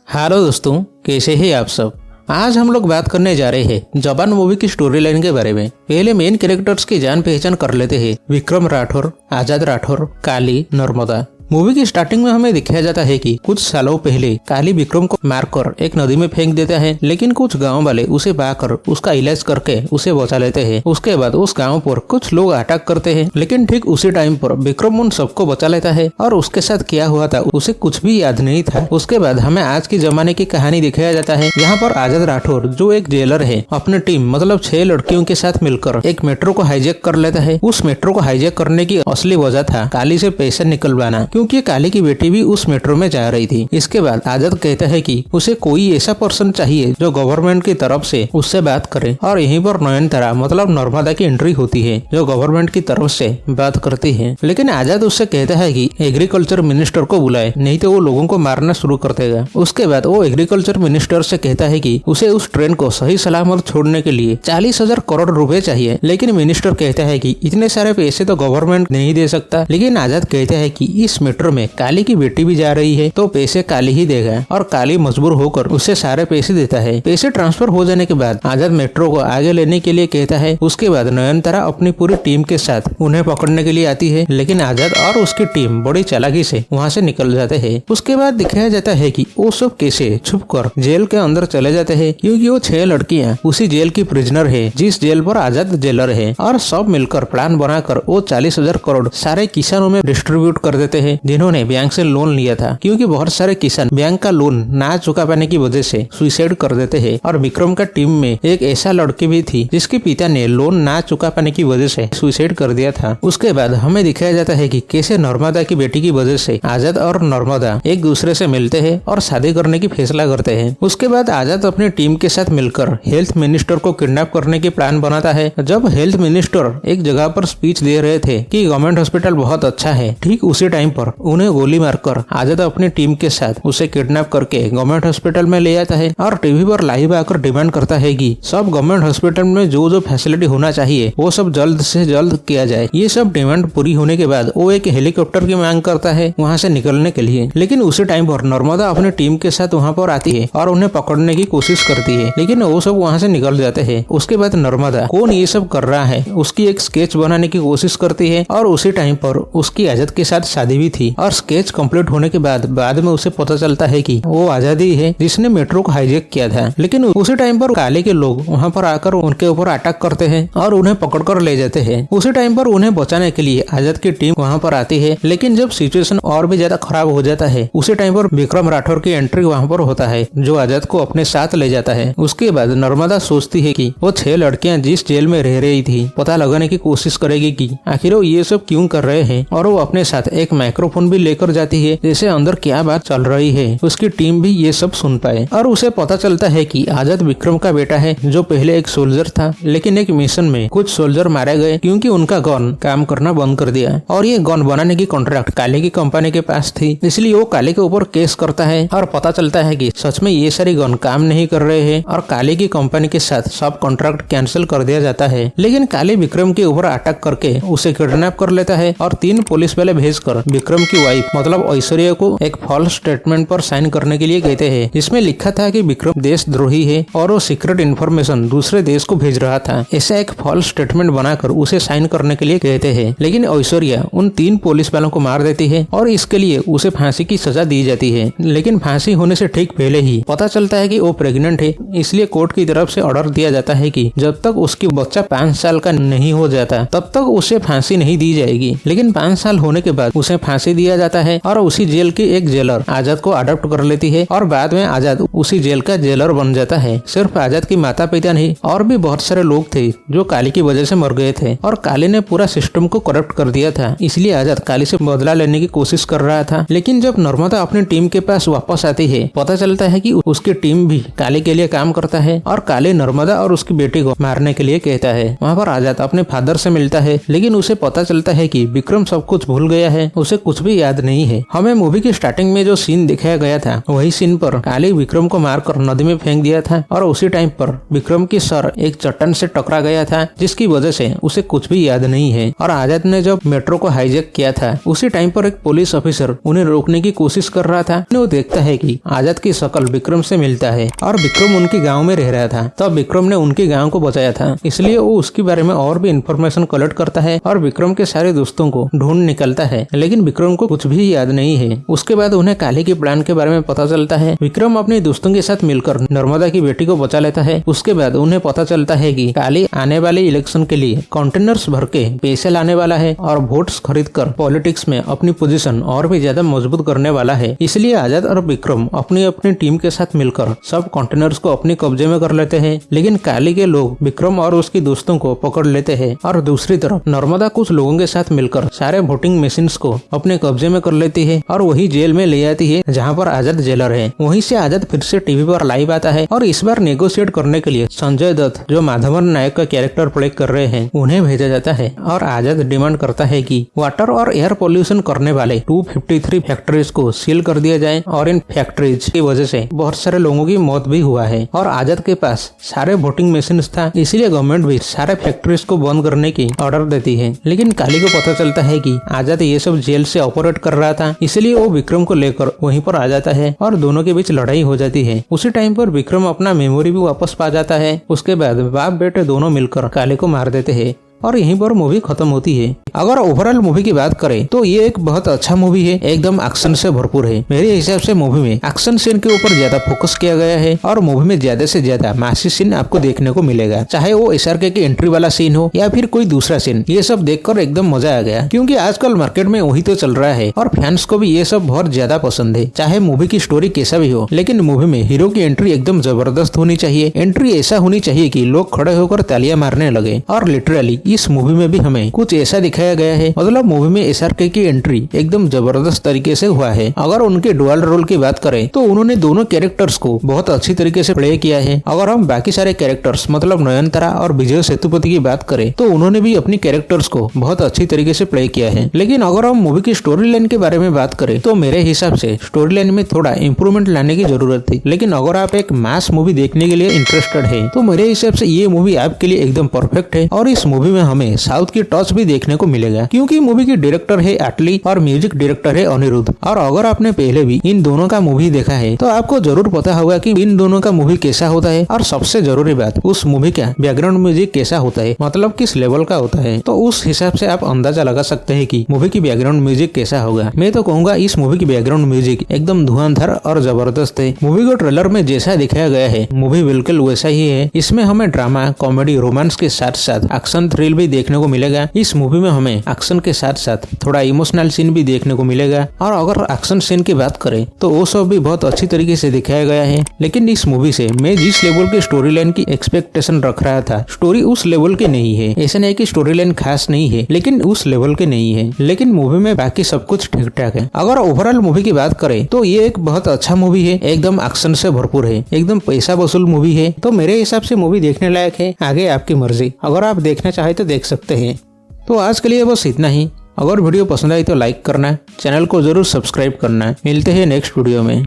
Hello दोस्तों, कैसे हैं आप सब। आज हम लोग बात करने जा रहे हैं जवान मूवी की स्टोरी लाइन के बारे में। पहले मेन कैरेक्टर्स की जान पहचान कर लेते हैं। विक्रम राठौर, आजाद राठौर, काली, नर्मदा। मूवी की स्टार्टिंग में हमें दिखाया जाता है कि कुछ सालों पहले काली विक्रम को मारकर एक नदी में फेंक देता है, लेकिन कुछ गांव वाले उसे पाकर उसका इलाज करके उसे बचा लेते हैं। उसके बाद उस गांव पर कुछ लोग अटैक करते हैं, लेकिन ठीक उसी टाइम पर विक्रम उन सबको बचा लेता है और उसके साथ क्या हुआ था उसे कुछ भी याद नहीं था। उसके बाद हमें आज के जमाने की कहानी दिखाया जाता है। यहाँ पर आजाद राठौर जो एक जेलर है, अपने टीम मतलब 6 लड़कियों के साथ मिलकर एक मेट्रो को हाईजैक कर लेता है। उस मेट्रो को हाईजैक करने की असली वजह था काली से पैसा निकलवाना, क्योंकि काली की बेटी भी उस मेट्रो में जा रही थी। इसके बाद आजाद कहता है कि उसे कोई ऐसा पर्सन चाहिए जो गवर्नमेंट की तरफ से उससे बात करे, और यहीं पर नयनतारा मतलब नर्मदा की एंट्री होती है जो गवर्नमेंट की तरफ से बात करती है। लेकिन आजाद उससे कहता है कि एग्रीकल्चर मिनिस्टर को बुलाए, नहीं तो वो लोगों को मारना शुरू कर देगा। उसके बाद वो एग्रीकल्चर मिनिस्टर से कहता है कि उसे उस ट्रेन को सही सलामत छोड़ने के लिए 40,000 करोड़ रुपए चाहिए। लेकिन मिनिस्टर कहता है कि इतने सारे पैसे तो गवर्नमेंट नहीं दे सकता। लेकिन आजाद कहता है कि इस मेट्रो में काली की बेटी भी जा रही है, तो पैसे काली ही देगा, और काली मजबूर होकर उससे सारे पैसे देता है। पैसे ट्रांसफर हो जाने के बाद आजाद मेट्रो को आगे लेने के लिए कहता है। उसके बाद नयनतारा अपनी पूरी टीम के साथ उन्हें पकड़ने के लिए आती है, लेकिन आजाद और उसकी टीम बड़ी चालाकी से वहाँ से निकल जाते हैं। उसके बाद दिखाया जाता है कि वो सब कैसे छुपकर जेल के अंदर चले जाते हैं, क्योंकि वो 6 लड़कियां उसी जेल की प्रिजनर है जिस जेल पर आजाद जेलर है, और सब मिलकर प्लान बनाकर वो 40,000 करोड़ सारे किसानों में डिस्ट्रीब्यूट कर देते हैं जिन्होंने बैंक से लोन लिया था। क्योंकि बहुत सारे किसान बैंक का लोन ना चुका पाने की वजह से सुसाइड कर देते हैं, और विक्रम का टीम में एक ऐसा लड़की भी थी जिसके पिता ने लोन ना चुका पाने की वजह से सुसाइड कर दिया था। उसके बाद हमें दिखाया जाता है कि कैसे नर्मदा की बेटी की वजह से आजाद और नर्मदा एक दूसरे से मिलते हैं और शादी करने की फैसला करते हैं। उसके बाद आजाद अपनी टीम के साथ मिलकर हेल्थ मिनिस्टर को किडनैप करने की प्लान बनाता है। जब हेल्थ मिनिस्टर एक जगह पर स्पीच दे रहे थे कि गवर्नमेंट हॉस्पिटल बहुत अच्छा है, ठीक उसी टाइम पर उन्हें गोली मारकर आजाद अपनी टीम के साथ उसे किडनैप करके गवर्नमेंट हॉस्पिटल में ले आता है, और टीवी पर लाइव आकर डिमांड करता है कि सब गवर्नमेंट हॉस्पिटल में जो जो फैसिलिटी होना चाहिए वो सब जल्द से जल्द किया जाए। ये सब डिमांड पूरी होने के बाद वो एक हेलीकॉप्टर की मांग करता है वहाँ से निकलने के लिए। लेकिन उसी टाइम पर नर्मदा अपनी टीम के साथ वहाँ पर आती है और उन्हें पकड़ने की कोशिश करती है, लेकिन वो सब वहाँ से निकल जाते हैं। उसके बाद नर्मदा कौन ये सब कर रहा है उसकी एक स्केच बनाने की कोशिश करती है, और उसी टाइम पर उसकी आजाद के साथ शादी भी थी। और स्केच कंप्लीट होने के बाद में उसे पता चलता है कि वो आजादी है जिसने मेट्रो को हाईजैक किया था। लेकिन उसी टाइम पर काले के लोग वहाँ पर आकर उनके ऊपर अटैक करते हैं और उन्हें पकड़कर ले जाते हैं। उसी टाइम पर उन्हें बचाने के लिए आजाद की टीम वहाँ पर आती है, लेकिन जब सिचुएशन और भी ज्यादा खराब हो जाता है उसी टाइम पर विक्रम राठौर की एंट्री वहाँ पर होता है जो आजाद को अपने साथ ले जाता है। उसके बाद नर्मदा सोचती है कि वो 6 लड़कियां जिस जेल में रह रही थी पता लगाने की कोशिश करेगी कि आखिर वो ये सब क्यों कर रहे हैं, और वो अपने साथ एक माइक्रोफोन भी लेकर जाती है जैसे अंदर क्या बात चल रही है उसकी टीम भी ये सब सुन पाए। और उसे पता चलता है कि आजाद विक्रम का बेटा है जो पहले एक सोल्जर था, लेकिन एक मिशन में कुछ सोल्जर मारे गए क्योंकि उनका गन काम करना बंद कर दिया, और ये गन बनाने की कॉन्ट्रैक्ट काले की कंपनी के पास थी। इसलिए वो काले के ऊपर केस करता है और पता चलता है कि सच में ये सारी गन काम नहीं कर रहे हैं, और काले की कंपनी के साथ सब कॉन्ट्रैक्ट कैंसिल कर दिया जाता है। लेकिन काले विक्रम के ऊपर अटैक करके उसे किडनैप कर लेता है और 3 पुलिस वाले भेजकर विक्रम की वाइफ मतलब ऐश्वर्या को एक फॉल्स स्टेटमेंट पर साइन करने के लिए कहते हैं, जिसमें लिखा था कि विक्रम देशद्रोही है और वो सीक्रेट इन्फॉर्मेशन दूसरे देश को भेज रहा था। ऐसा एक फॉल्स स्टेटमेंट बनाकर उसे साइन करने के लिए कहते हैं। लेकिन ऐश्वर्या उन 3 पुलिस वालों को मार देती है और इसके लिए उसे फांसी की सजा दी जाती है। लेकिन फांसी होने से ठीक पहले ही पता चलता है कि वो प्रेग्नेंट है, इसलिए कोर्ट की तरफ से ऑर्डर दिया जाता है कि जब तक उसकी बच्चा 5 साल का नहीं हो जाता तब तक उसे फांसी नहीं दी जाएगी। लेकिन 5 साल होने के बाद उसे फांसी दिया जाता है, और उसी जेल की एक जेलर आजाद को अडॉप्ट कर लेती है, और बाद में आजाद उसी जेल का जेलर बन जाता है। सिर्फ आजाद की माता पिता नहीं और भी बहुत सारे लोग थे जो काली की वजह से मर गए थे, और काली ने पूरा सिस्टम को करप्ट कर दिया था। इसलिए आजाद काली से बदला लेने की कोशिश कर रहा था। लेकिन जब नर्मदा अपनी टीम के पास वापस आती है पता चलता है कि उसकी टीम भी काली के लिए काम करता है, और काली नर्मदा और उसकी बेटी को मारने के लिए कहता है। वहाँ पर आजाद अपने फादर से मिलता है, लेकिन उसे पता चलता है कि विक्रम सब कुछ भूल गया है, उसे कुछ कुछ भी याद नहीं है। हमें मूवी की स्टार्टिंग में जो सीन दिखाया गया था वही सीन पर काली विक्रम को मारकर नदी में फेंक दिया था और उसी टाइम पर विक्रम की सर एक चट्टान से टकरा गया था, जिसकी वजह से उसे कुछ भी याद नहीं है। और आजाद ने जब मेट्रो को हाईजैक किया था उसी टाइम पर एक पुलिस ऑफिसर उन्हें रोकने की कोशिश कर रहा था। वो देखता है कि आजाद की शक्ल विक्रम से मिलता है और विक्रम उनके गांव में रह रहा था। तब विक्रम ने उनके गांव को बचाया था, इसलिए वो उसके बारे में और भी इंफॉर्मेशन कलेक्ट करता है और विक्रम के सारे दोस्तों को ढूंढ निकलता है, लेकिन विक्रम को कुछ भी याद नहीं है। उसके बाद उन्हें काली के प्लान के बारे में पता चलता है। विक्रम अपने दोस्तों के साथ मिलकर नर्मदा की बेटी को बचा लेता है। उसके बाद उन्हें पता चलता है कि काली आने वाले इलेक्शन के लिए कंटेनर्स भर के पैसे लाने वाला है और वोट्स खरीदकर पॉलिटिक्स में अपनी पोजीशन और भी ज्यादा मजबूत करने वाला है। इसलिए आजाद और विक्रम अपनी अपनी टीम के साथ मिलकर सब कंटेनर्स को अपने कब्जे में कर लेते हैं, लेकिन काली के लोग विक्रम और उसके दोस्तों को पकड़ लेते हैं। और दूसरी तरफ नर्मदा कुछ लोगों के साथ मिलकर सारे वोटिंग मशीन को अपने कब्जे में कर लेती है और वही जेल में ले आती है जहाँ पर आजाद जेलर है। वहीं से आजाद फिर से टीवी पर लाइव आता है और इस बार नेगोशिएट करने के लिए संजय दत्त जो माधवन नायक का कैरेक्टर प्ले कर रहे हैं उन्हें भेजा जाता है। और आजाद डिमांड करता है कि वाटर और एयर पोल्यूशन करने वाले 253 फैक्ट्रीज को सील कर दिया जाए और इन फैक्ट्रीज की वजह से बहुत सारे लोगों की मौत भी हुआ है। और आजाद के पास सारे वोटिंग मशीन था, इसलिए गवर्नमेंट भी सारे फैक्ट्रीज को बंद करने की ऑर्डर देती है। लेकिन काली को पता चलता है कि आजाद ये सब जेल से ऑपरेट कर रहा था, इसलिए वो विक्रम को लेकर वहीं पर आ जाता है और दोनों के बीच लड़ाई हो जाती है। उसी टाइम पर विक्रम अपना मेमोरी भी वापस पा जाता है। उसके बाद बाप बेटे दोनों मिलकर काली को मार देते हैं और यहीं पर मूवी खत्म होती है। अगर ओवरऑल मूवी की बात करें तो ये एक बहुत अच्छा मूवी है, एकदम एक्शन से भरपूर है। मेरे हिसाब से मूवी में एक्शन सीन के ऊपर ज्यादा फोकस किया गया है और मूवी में ज्यादा से ज्यादा मासी सीन आपको देखने को मिलेगा, चाहे वो SRK की एंट्री वाला सीन हो या फिर कोई दूसरा सीन। ये सब देखकर एकदम मजा आ गया, क्योंकि आजकल मार्केट में वही तो चल रहा है और फैंस को भी ये सब बहुत ज्यादा पसंद है। चाहे मूवी की स्टोरी कैसा भी हो, लेकिन मूवी में हीरो की एंट्री एकदम जबरदस्त होनी चाहिए। एंट्री ऐसा होनी चाहिए कि लोग खड़े होकर तालियां मारने लगे। और लिटरली इस मूवी में भी हमें कुछ ऐसा दिखाया गया है। मतलब मूवी में SRK की एंट्री एकदम जबरदस्त तरीके से हुआ है। अगर उनके डुअल रोल की बात करें तो उन्होंने दोनों कैरेक्टर्स को बहुत अच्छी तरीके से प्ले किया है। अगर हम बाकी सारे कैरेक्टर्स मतलब नयनतारा और विजय सेतुपति की बात करें तो उन्होंने भी अपनी कैरेक्टर्स को बहुत अच्छी तरीके से प्ले किया है। लेकिन अगर हम मूवी की स्टोरी लाइन के बारे में बात करें तो मेरे हिसाब से स्टोरी लाइन में थोड़ा इम्प्रूवमेंट लाने की जरूरत थी। लेकिन अगर आप एक मास मूवी देखने के लिए इंटरेस्टेड है तो मेरे हिसाब से ये मूवी आपके लिए एकदम परफेक्ट है। और इस मूवी में हमें साउथ की टच भी देखने को मिलेगा, क्योंकि मूवी की डायरेक्टर है एटली और म्यूजिक डायरेक्टर है अनिरुद्ध। और अगर आपने पहले भी इन दोनों का मूवी देखा है तो आपको जरूर पता होगा कि इन दोनों का मूवी कैसा होता है। और सबसे जरूरी बात, उस मूवी का बैकग्राउंड म्यूजिक कैसा होता है, मतलब किस लेवल का होता है। तो उस हिसाब से आप अंदाजा लगा सकते हैं कि मूवी की बैकग्राउंड म्यूजिक कैसा होगा। मैं तो कहूंगा इस मूवी की बैकग्राउंड म्यूजिक एकदम धुआंधार और जबरदस्त है। मूवी को ट्रेलर में जैसा दिखाया गया है मूवी बिल्कुल वैसा ही है। इसमें हमें ड्रामा, कॉमेडी, रोमांस के साथ साथ एक्शन थ्रिल भी देखने को मिलेगा। इस मूवी में हमें एक्शन के साथ साथ थोड़ा इमोशनल सीन भी देखने को मिलेगा। और अगर एक्शन सीन की बात करें तो वो सब भी बहुत अच्छी तरीके से दिखाया गया है। लेकिन इस मूवी से मैं जिस लेवल की स्टोरी लाइन की एक्सपेक्टेशन रख रहा था, स्टोरी उस लेवल की नहीं है। ऐसा नहीं कि स्टोरी लाइन खास नहीं है, लेकिन उस लेवल के नहीं है। लेकिन मूवी में बाकी सब कुछ ठीक ठाक है। अगर ओवरऑल मूवी की बात करें तो ये एक बहुत अच्छा मूवी है, एकदम एक्शन से भरपूर है, एकदम पैसा वसूल मूवी है। तो मेरे हिसाब से मूवी देखने लायक है। आगे आपकी मर्जी, अगर आप देखना चाहे तो देख सकते हैं। तो आज के लिए बस इतना ही। अगर वीडियो पसंद आई तो लाइक करना, चैनल को जरूर सब्सक्राइब करना। मिलते हैं नेक्स्ट वीडियो में।